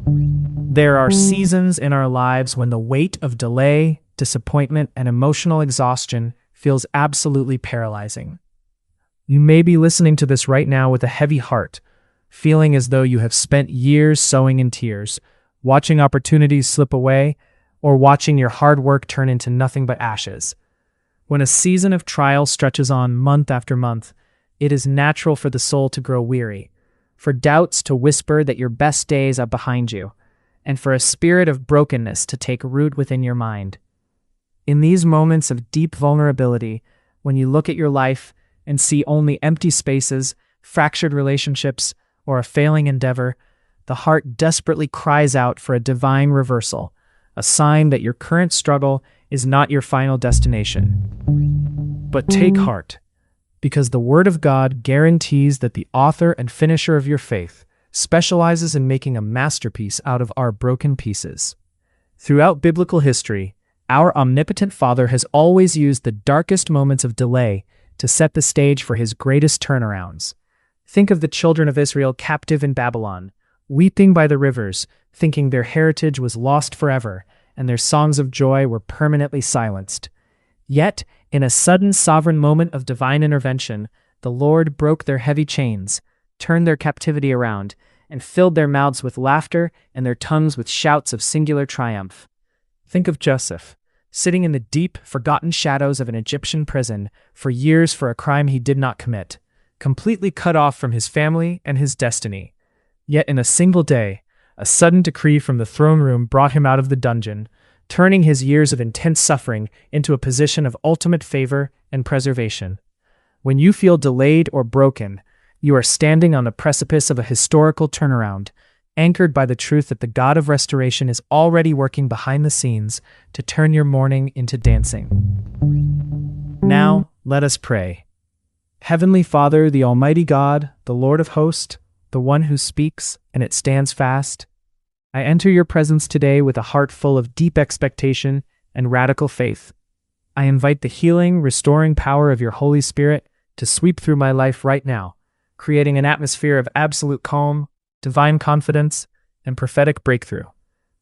There are seasons in our lives when the weight of delay, disappointment, and emotional exhaustion feels absolutely paralyzing. You may be listening to this right now with a heavy heart, feeling as though you have spent years sowing in tears, watching opportunities slip away, or watching your hard work turn into nothing but ashes. When a season of trial stretches on month after month, it is natural for the soul to grow weary, for doubts to whisper that your best days are behind you, and for a spirit of brokenness to take root within your mind. In these moments of deep vulnerability, when you look at your life and see only empty spaces, fractured relationships, or a failing endeavor, the heart desperately cries out for a divine reversal, a sign that your current struggle is not your final destination. But take heart, because the Word of God guarantees that the author and finisher of your faith specializes in making a masterpiece out of our broken pieces. Throughout biblical history, our omnipotent Father has always used the darkest moments of delay to set the stage for his greatest turnarounds. Think of the children of Israel captive in Babylon, weeping by the rivers, thinking their heritage was lost forever, and their songs of joy were permanently silenced. Yet, in a sudden sovereign moment of divine intervention, the Lord broke their heavy chains, turned their captivity around, and filled their mouths with laughter and their tongues with shouts of singular triumph. Think of Joseph, sitting in the deep, forgotten shadows of an Egyptian prison for years for a crime he did not commit, completely cut off from his family and his destiny. Yet in a single day, a sudden decree from the throne room brought him out of the dungeon, turning his years of intense suffering into a position of ultimate favor and preservation. When you feel delayed or broken, you are standing on the precipice of a historical turnaround, anchored by the truth that the God of restoration is already working behind the scenes to turn your mourning into dancing. Now, let us pray. Heavenly Father, the Almighty God, the Lord of hosts, the one who speaks and it stands fast, I enter your presence today with a heart full of deep expectation and radical faith. I invite the healing, restoring power of your Holy Spirit to sweep through my life right now, creating an atmosphere of absolute calm, divine confidence, and prophetic breakthrough.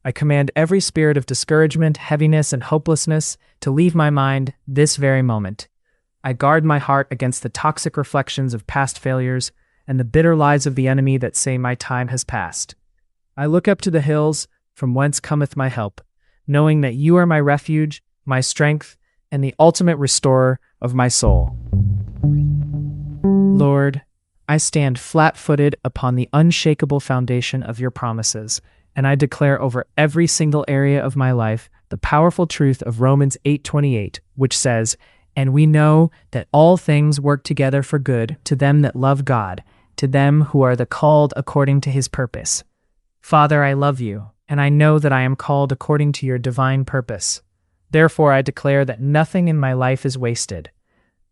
I command every spirit of discouragement, heaviness, and hopelessness to leave my mind this very moment. I guard my heart against the toxic reflections of past failures and the bitter lies of the enemy that say my time has passed. I look up to the hills, from whence cometh my help, knowing that you are my refuge, my strength, and the ultimate restorer of my soul. Lord, I stand flat-footed upon the unshakable foundation of your promises, and I declare over every single area of my life the powerful truth of Romans 8:28, which says, "And we know that all things work together for good to them that love God, to them who are the called according to his purpose." Father, I love you, and I know that I am called according to your divine purpose. Therefore, I declare that nothing in my life is wasted.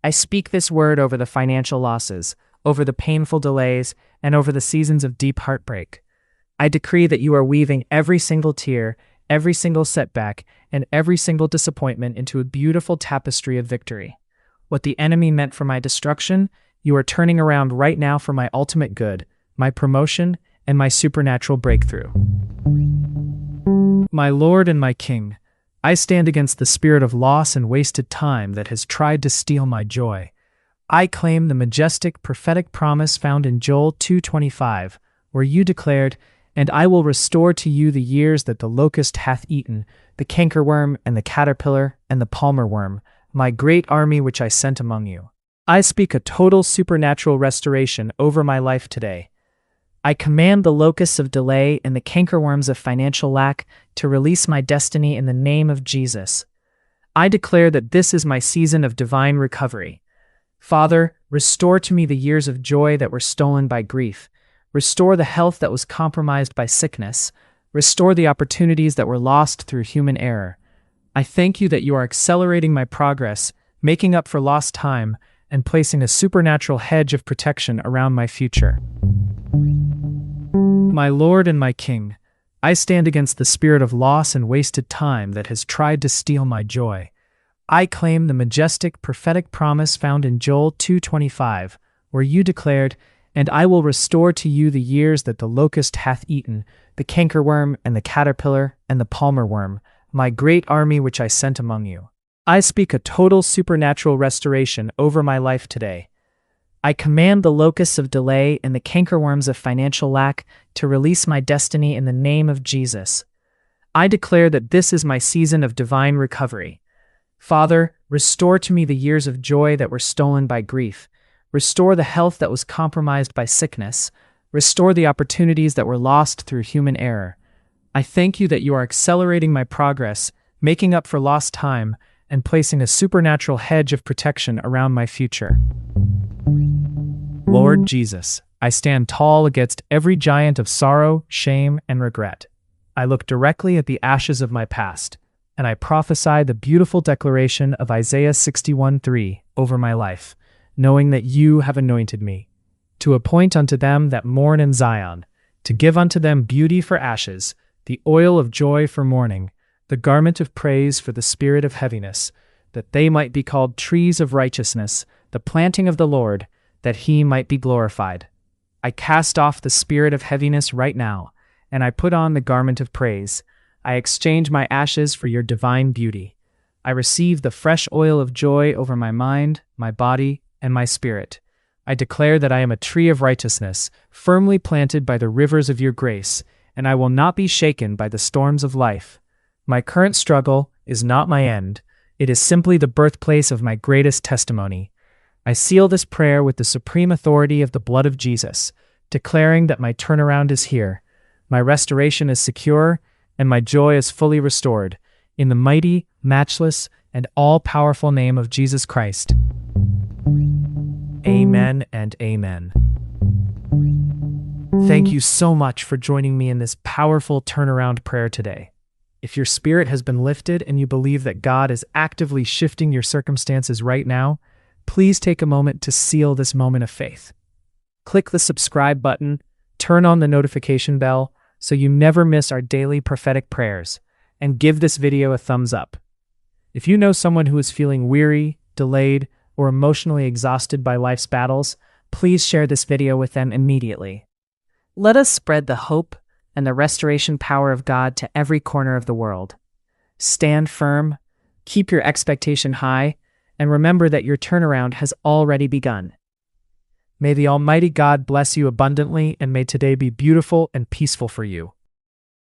I speak this word over the financial losses, over the painful delays, and over the seasons of deep heartbreak. I decree that you are weaving every single tear, every single setback, and every single disappointment into a beautiful tapestry of victory. What the enemy meant for my destruction, you are turning around right now for my ultimate good, my promotion, and my supernatural breakthrough. My Lord and my King, I stand against the spirit of loss and wasted time that has tried to steal my joy. I claim the majestic prophetic promise found in Joel 2:25, where you declared, "And I will restore to you the years that the locust hath eaten, the cankerworm and the caterpillar and the palmer worm, my great army which I sent among you." I speak a total supernatural restoration over my life today. I command the locusts of delay and the cankerworms of financial lack to release my destiny in the name of Jesus. I declare that this is my season of divine recovery. Father, restore to me the years of joy that were stolen by grief. Restore the health that was compromised by sickness. Restore the opportunities that were lost through human error. I thank you that you are accelerating my progress, making up for lost time, and placing a supernatural hedge of protection around my future. My Lord and my King, I stand against the spirit of loss and wasted time that has tried to steal my joy. I claim the majestic prophetic promise found in Joel 2:25, where you declared, And I will restore to you the years that the locust hath eaten, the cankerworm and the caterpillar and the palmer worm, my great army which I sent among you. I speak a total supernatural restoration over my life today. I command the locusts of delay and the cankerworms of financial lack to release my destiny in the name of Jesus. I declare that this is my season of divine recovery. Father, restore to me the years of joy that were stolen by grief. Restore the health that was compromised by sickness. Restore the opportunities that were lost through human error. I thank you that you are accelerating my progress, making up for lost time, and placing a supernatural hedge of protection around my future. Lord Jesus, I stand tall against every giant of sorrow, shame, and regret. I look directly at the ashes of my past, and I prophesy the beautiful declaration of Isaiah 61:3 over my life, knowing that you have anointed me, to appoint unto them that mourn in Zion, to give unto them beauty for ashes, the oil of joy for mourning, the garment of praise for the spirit of heaviness, that they might be called trees of righteousness, the planting of the Lord, that he might be glorified. I cast off the spirit of heaviness right now, and I put on the garment of praise. I exchange my ashes for your divine beauty. I receive the fresh oil of joy over my mind, my body, and my spirit. I declare that I am a tree of righteousness, firmly planted by the rivers of your grace, and I will not be shaken by the storms of life. My current struggle is not my end. It is simply the birthplace of my greatest testimony. I seal this prayer with the supreme authority of the blood of Jesus, declaring that my turnaround is here, my restoration is secure, and my joy is fully restored, in the mighty, matchless, and all-powerful name of Jesus Christ. Amen and amen. Thank you so much for joining me in this powerful turnaround prayer today. If your spirit has been lifted and you believe that God is actively shifting your circumstances right now, please take a moment to seal this moment of faith. Click the subscribe button, turn on the notification bell so you never miss our daily prophetic prayers, and give this video a thumbs up. If you know someone who is feeling weary, delayed, or emotionally exhausted by life's battles, please share this video with them immediately. Let us spread the hope and the restoration power of God to every corner of the world. Stand firm, keep your expectation high, and remember that your turnaround has already begun. May the Almighty God bless you abundantly, and may today be beautiful and peaceful for you.